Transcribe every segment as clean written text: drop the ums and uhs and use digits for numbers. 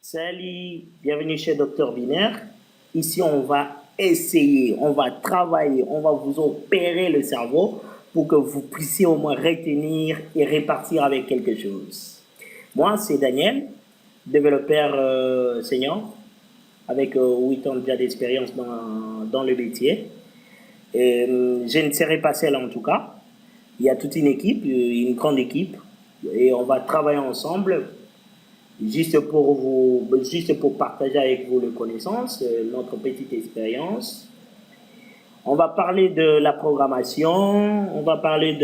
Salut, bienvenue chez Docteur Binaire. Ici, on va essayer, on va travailler, on va vous opérer le cerveau pour que vous puissiez au moins retenir et répartir avec quelque chose. Moi, c'est Daniel, développeur senior, avec 8 ans déjà d'expérience dans le métier. Je ne serai pas seul en tout cas. Il y a toute une équipe, une grande équipe, et on va travailler ensemble juste pour partager avec vous les connaissances, notre petite expérience. On va parler de la programmation, on va parler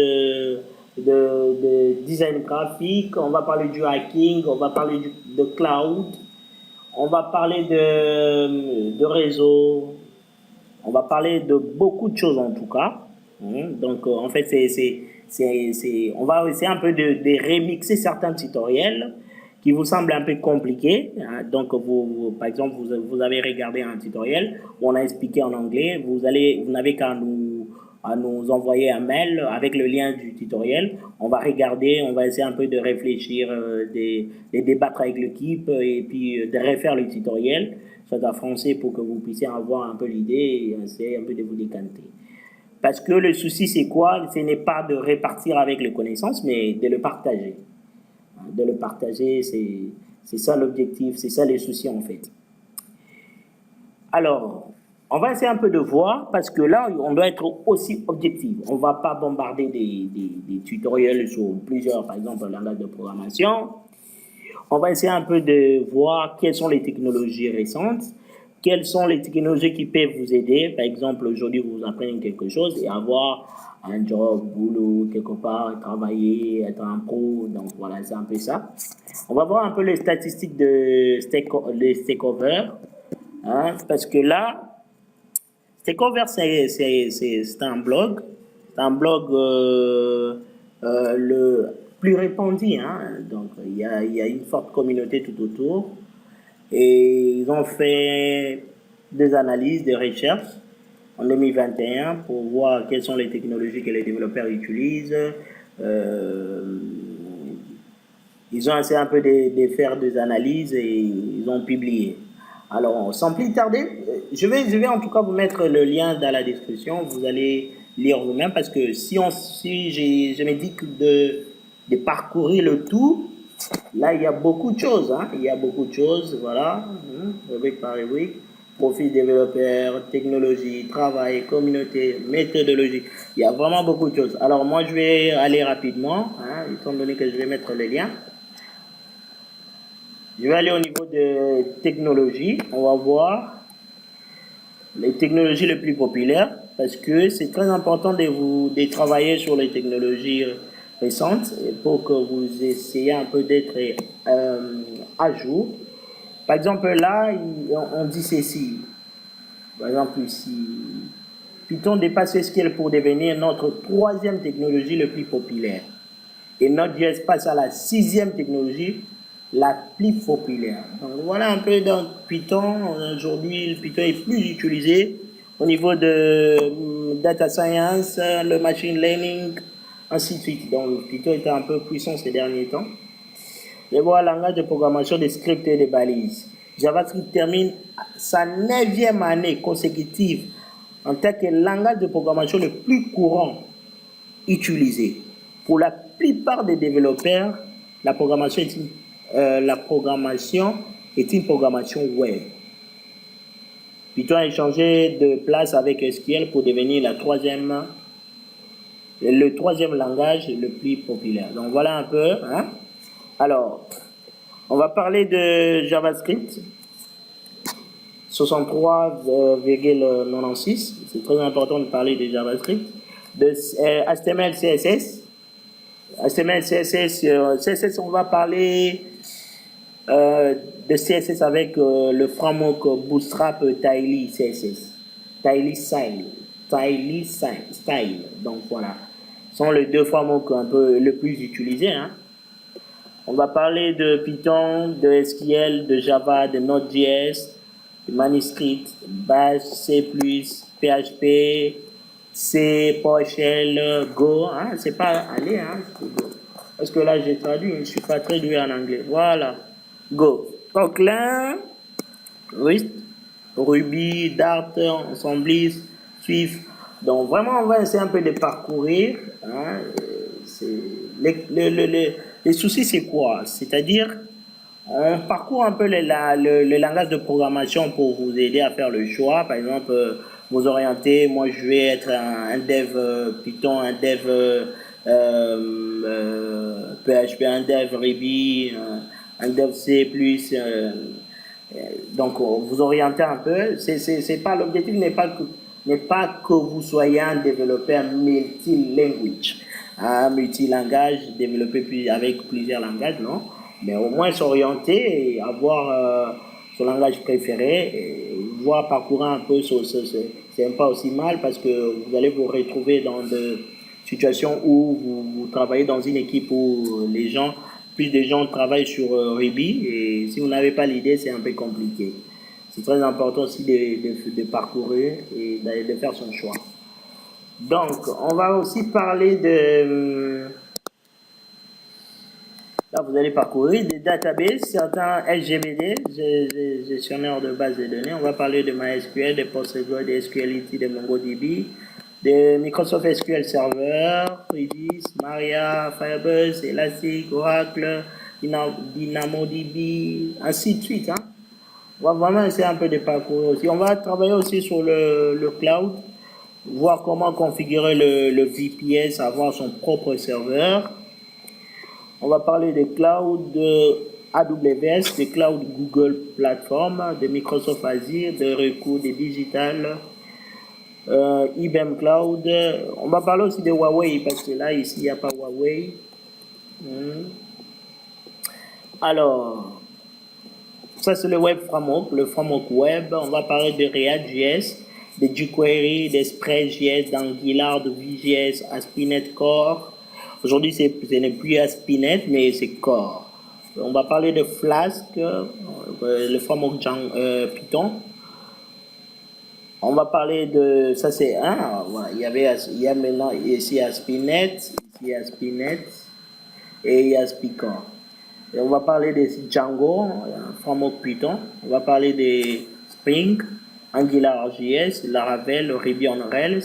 de design graphique, on va parler du hacking, on va parler de cloud, on va parler de réseau, on va parler de beaucoup de choses en tout cas. Donc, en fait, on va essayer un peu de remixer certains tutoriels qui vous semblent un peu compliqués. Donc, par exemple, vous avez regardé un tutoriel où on a expliqué en anglais. Vous n'avez qu'à nous envoyer un mail avec le lien du tutoriel. On va regarder, on va essayer un peu de réfléchir, de débattre avec l'équipe et puis de refaire le tutoriel, soit en français pour que vous puissiez avoir un peu l'idée et essayer un peu de vous décanter. Parce que le souci, c'est quoi? Ce n'est pas de répartir avec les connaissances, mais de le partager. De le partager, c'est ça l'objectif, c'est ça les soucis en fait. Alors, on va essayer un peu de voir, parce que là, on doit être aussi objectif. On ne va pas bombarder des tutoriels sur plusieurs, par exemple, langages de programmation. On va essayer un peu de voir quelles sont les technologies récentes, quelles sont les technologies qui peuvent vous aider. Par exemple, aujourd'hui, vous apprenez quelque chose et avoir un job, boulot, quelque part, travailler, être un pro. Donc, voilà, c'est un peu ça. On va voir un peu les statistiques de Stakeover. Parce que là, Stakeover, c'est un blog. C'est un blog le plus répandu. Donc, il y a une forte communauté tout autour. Et ils ont fait des analyses, des recherches en 2021 pour voir quelles sont les technologies que les développeurs utilisent. Ils ont essayé un peu de faire des analyses et ils ont publié. Alors, sans plus tarder, je vais en tout cas vous mettre le lien dans la description. Vous allez lire vous-même parce que si je me dis que de parcourir le tout, là, il y a beaucoup de choses. Il y a beaucoup de choses, voilà. Rubrique par rubrique. Profil développeur, technologie, travail, communauté, méthodologie. Il y a vraiment beaucoup de choses. Alors, moi, je vais aller rapidement, étant donné que je vais mettre le lien. Je vais aller au niveau de technologie. On va voir les technologies les plus populaires parce que c'est très important de travailler sur les technologies récentes pour que vous essayiez un peu d'être à jour. Par exemple, là, on dit ceci. Par exemple, ici, Python dépasse SQL pour devenir notre 3e technologie la plus populaire. Et Node.js passe à la 6e technologie la plus populaire. Donc voilà un peu dans Python. Aujourd'hui, le Python est plus utilisé au niveau de data science, le machine learning, ainsi de suite. Donc Python était un peu puissant ces derniers temps. Je vois le langage de programmation des scripts et des balises. JavaScript termine sa 9e année consécutive en tant que langage de programmation le plus courant utilisé. Pour la plupart des développeurs, la programmation est une programmation web. Python a changé de place avec SQL pour devenir le 3e langage le plus populaire. Donc voilà un peu. Alors, on va parler de JavaScript. 63,96. C'est très important de parler de JavaScript. De HTML, CSS. HTML, CSS, on va parler de CSS avec le framework Bootstrap Tidy CSS. Tidy Style. Donc voilà. Ce sont les 2 frameworks un peu le plus utilisés. On va parler de Python, de SQL, de Java, de Node.js, de Manuscript, Bash, C++, PHP, C, PowerShell, Go. C'est pas aller, parce que là j'ai traduit, je ne suis pas très doué en anglais. Voilà, Go. Kotlin, Rust, Ruby, Dart, Ensemblist, Swift. Donc vraiment, on va essayer un peu de parcourir. Hein, les soucis, c'est quoi? C'est-à-dire, on parcourt un peu le langage de programmation pour vous aider à faire le choix. Par exemple, vous orienter, moi je vais être un dev Python, un dev PHP, un dev Ruby, un dev C+. Donc, vous orientez un peu. C'est pas, l'objectif n'est pas que vous soyez un développeur multilanguage, un multilangage développé avec plusieurs langages, non. Mais au moins s'orienter et avoir son langage préféré et voir parcourir un peu, c'est pas aussi mal parce que vous allez vous retrouver dans des situations où vous travaillez dans une équipe où les gens plus de gens travaillent sur Ruby et si vous n'avez pas l'idée, c'est un peu compliqué. C'est très important aussi de parcourir et de faire son choix. Donc, on va aussi parler de... Là, vous allez parcourir des databases, certains SGBD, gestionnaires de bases de données. On va parler de MySQL, de PostgreSQL, de SQLite, de MongoDB, de Microsoft SQL Server, Redis, Maria, Firebase, Elastic, Oracle, DynamoDB, ainsi de suite. Hein. On va vraiment essayer un peu de parcourir aussi. On va travailler aussi sur le cloud, voir comment configurer le VPS, avoir son propre serveur. On va parler des clouds de AWS, des clouds Google Platform, de Microsoft Azure, de recours des digital, IBM Cloud. On va parler aussi de Huawei parce que là, ici, il n'y a pas Huawei. Alors, ça c'est le Web Framework, le framework web. On va parler de React.js, de jQuery, d'Express.js, d'Angular, de Vue.js, ASP.NET Core. Aujourd'hui, ce n'est plus ASP.NET, mais c'est Core. On va parler de Flask, le framework Python. On va parler de... Ça, c'est un. Voilà, il y a maintenant ici ASP.NET, ici ASP.NET et il y a ASP.Core. Et on va parler de Django, un framework Python. On va parler de Spring, AngularJS, Laravel, Ruby on Rails,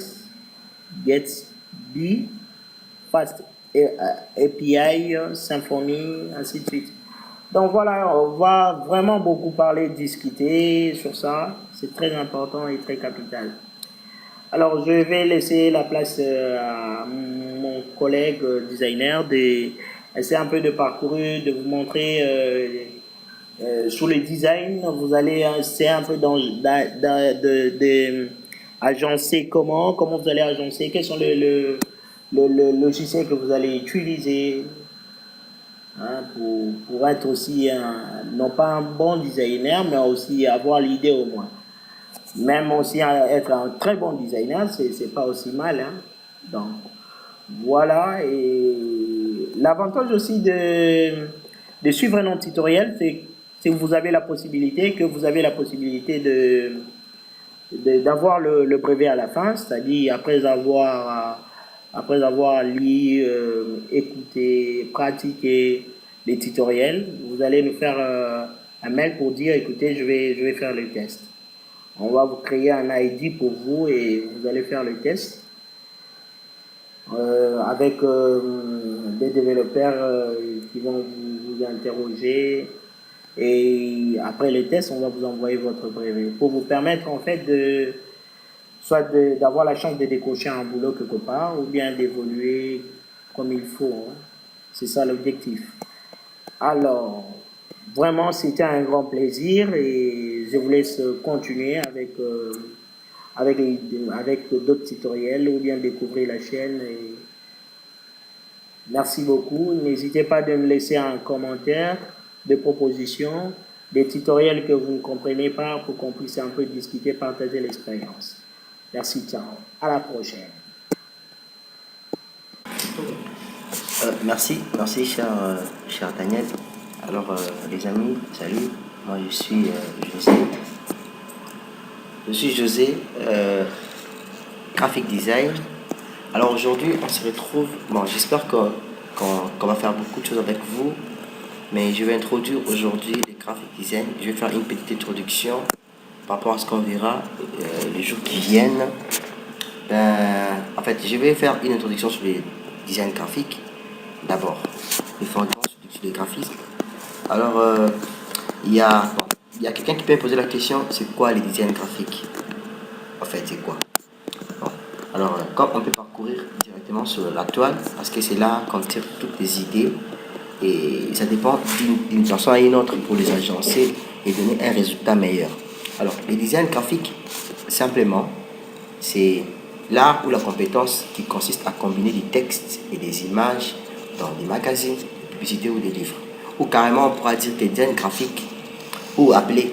Gatsby, Fast API, Symfony, ainsi de suite. Donc voilà, on va vraiment beaucoup parler, discuter sur ça. C'est très important et très capital. Alors, je vais laisser la place à mon collègue designer d'essayer un peu de parcourir, de vous montrer sur le design. Vous allez essayer un peu agencer comment vous allez agencer, quels sont le logiciel que vous allez utiliser hein, pour être aussi, non pas un bon designer, mais aussi avoir l'idée au moins. Même aussi être un très bon designer, c'est pas aussi mal. Hein. Donc, voilà. Et l'avantage aussi de suivre un tutoriel, c'est que vous avez la possibilité, d'avoir le brevet à la fin, c'est-à-dire après avoir lu, écouté, pratiqué les tutoriels, vous allez nous faire un mail pour dire, écoutez, je vais faire le test. On va vous créer un ID pour vous et vous allez faire le test avec des développeurs qui vont vous interroger. Et après le test, on va vous envoyer votre brevet pour vous permettre en fait d'avoir la chance de décrocher un boulot quelque part ou bien d'évoluer comme il faut. Hein. C'est ça l'objectif. Alors, vraiment, c'était un grand plaisir et je vous laisse continuer avec d'autres tutoriels ou bien découvrir la chaîne. Et merci beaucoup. N'hésitez pas de me laisser un commentaire, des propositions, des tutoriels que vous ne comprenez pas pour qu'on puisse un peu discuter, partager l'expérience. Merci, ciao. À la prochaine. Merci cher Daniel. Alors les amis, salut, moi je suis José. Je suis José, graphic design. Alors aujourd'hui on se retrouve, bon j'espère qu'on va faire beaucoup de choses avec vous, mais je vais introduire aujourd'hui les graphic design. Je vais faire une petite introduction par rapport à ce qu'on verra les jours qui viennent. En fait, je vais faire une introduction sur les designs graphiques. D'abord, les fondements sur les graphismes. Alors, il y a quelqu'un qui peut me poser la question, c'est quoi les designs graphiques? En fait, c'est quoi? Bon. Alors, comme on peut parcourir directement sur la toile, parce que c'est là qu'on tire toutes les idées, et ça dépend d'une façon à une autre pour les agencer et donner un résultat meilleur. Alors, les designs graphiques, simplement, c'est l'art ou la compétence qui consiste à combiner des textes et des images dans des magazines, des publicités ou des livres. Ou carrément, on pourra dire que design graphique, ou appelé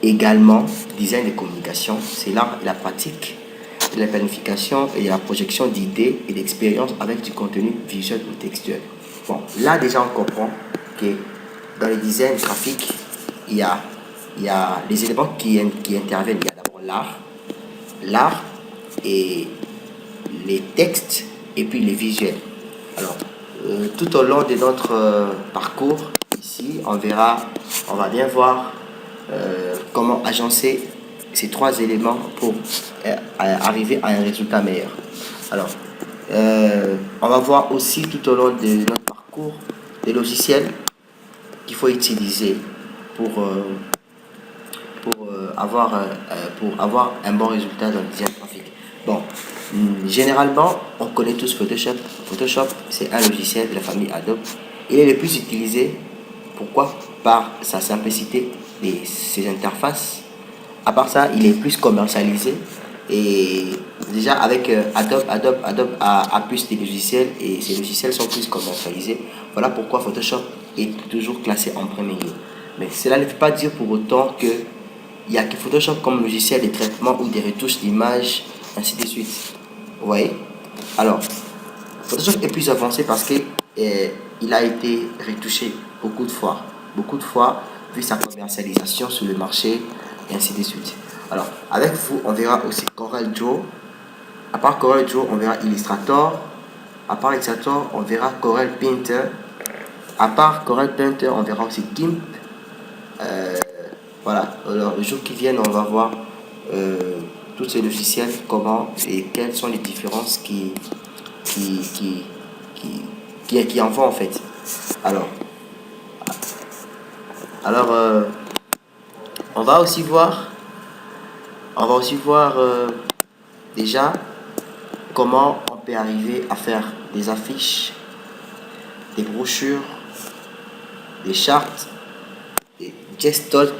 également design de communication, c'est l'art et la pratique de la planification et de la projection d'idées et d'expériences avec du contenu visuel ou textuel. Bon, là déjà on comprend que dans les designs graphiques, il y a les éléments qui interviennent. Il y a d'abord l'art et les textes et puis les visuels. Alors, tout au long de notre parcours, ici, on va bien voir comment agencer ces trois éléments pour arriver à un résultat meilleur. Alors, on va voir aussi tout au long de notre parcours des logiciels qu'il faut utiliser pour avoir un bon résultat dans le design graphique. Bon, généralement, on connaît tous Photoshop. Photoshop, c'est un logiciel de la famille Adobe. Il est le plus utilisé. Pourquoi? Par sa simplicité et ses interfaces. À part ça, il est plus commercialisé. Et déjà, avec Adobe a plus de logiciels et ces logiciels sont plus commercialisés. Voilà pourquoi Photoshop est toujours classé en premier lieu. Mais cela ne veut pas dire pour autant que il n'y a que Photoshop comme logiciel de traitement ou des retouches d'images, ainsi de suite. Vous voyez? Alors, Photoshop est plus avancé parce que il a été retouché beaucoup de fois, vu sa commercialisation sur le marché, et ainsi de suite. Alors, avec vous, on verra aussi CorelDRAW. À part CorelDRAW, on verra Illustrator. À part Illustrator, on verra Corel Painter. À part Corel Painter, on verra aussi GIMP. Voilà, alors le jour qui vient, on va voir tous ces logiciels, comment et quelles sont les différences qui en font en fait. Alors, on va aussi voir déjà comment on peut arriver à faire des affiches, des brochures, des chartes, des gestold,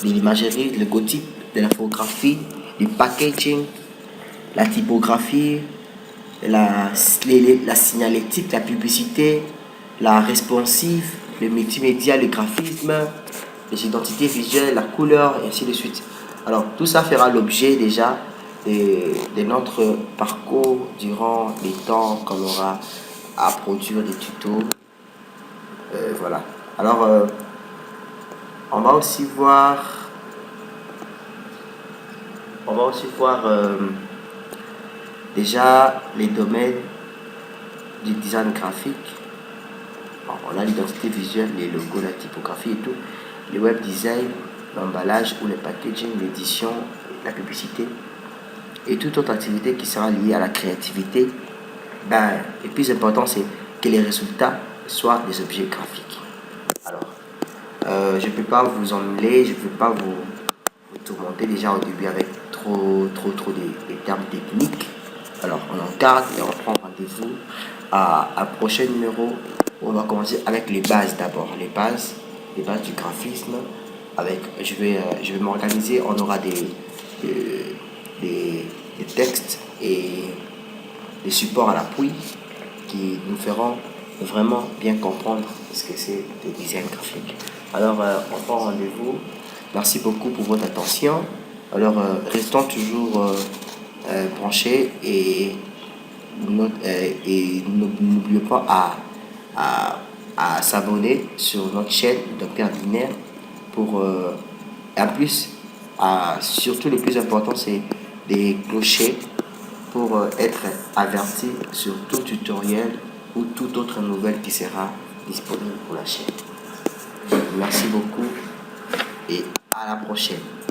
de l'imagerie, le logotype, de l'infographie, du packaging, la typographie, la signalétique, la publicité, la responsive, le multimédia, le graphisme, les identités visuelles, la couleur, et ainsi de suite. Alors, tout ça fera l'objet déjà de notre parcours durant les temps qu'on aura à produire des tutos. Voilà. Alors, on va aussi voir déjà les domaines du design graphique. Bon, on a l'identité visuelle, les logos, la typographie et tout, le web design, l'emballage ou le packaging, l'édition, la publicité et toute autre activité qui sera liée à la créativité. Le plus important, c'est que les résultats soient des objets graphiques. Alors, je ne peux pas vous emmener, je ne peux pas vous tourmenter déjà au début avec trop des termes techniques. Alors, on en garde et on prend rendez-vous à un prochain numéro où on va commencer avec les bases d'abord. Les bases du graphisme. Je vais m'organiser, on aura des textes et des supports à l'appui qui nous feront vraiment bien comprendre ce que c'est le design graphique. Alors, on prend rendez-vous. Merci beaucoup pour votre attention. Alors, restons toujours branchés et n'oubliez pas à s'abonner sur notre chaîne Dr Binaire pour en plus, surtout le plus important, c'est des clochers pour être averti sur tout tutoriel ou toute autre nouvelle qui sera disponible pour la chaîne. Merci beaucoup et à la prochaine.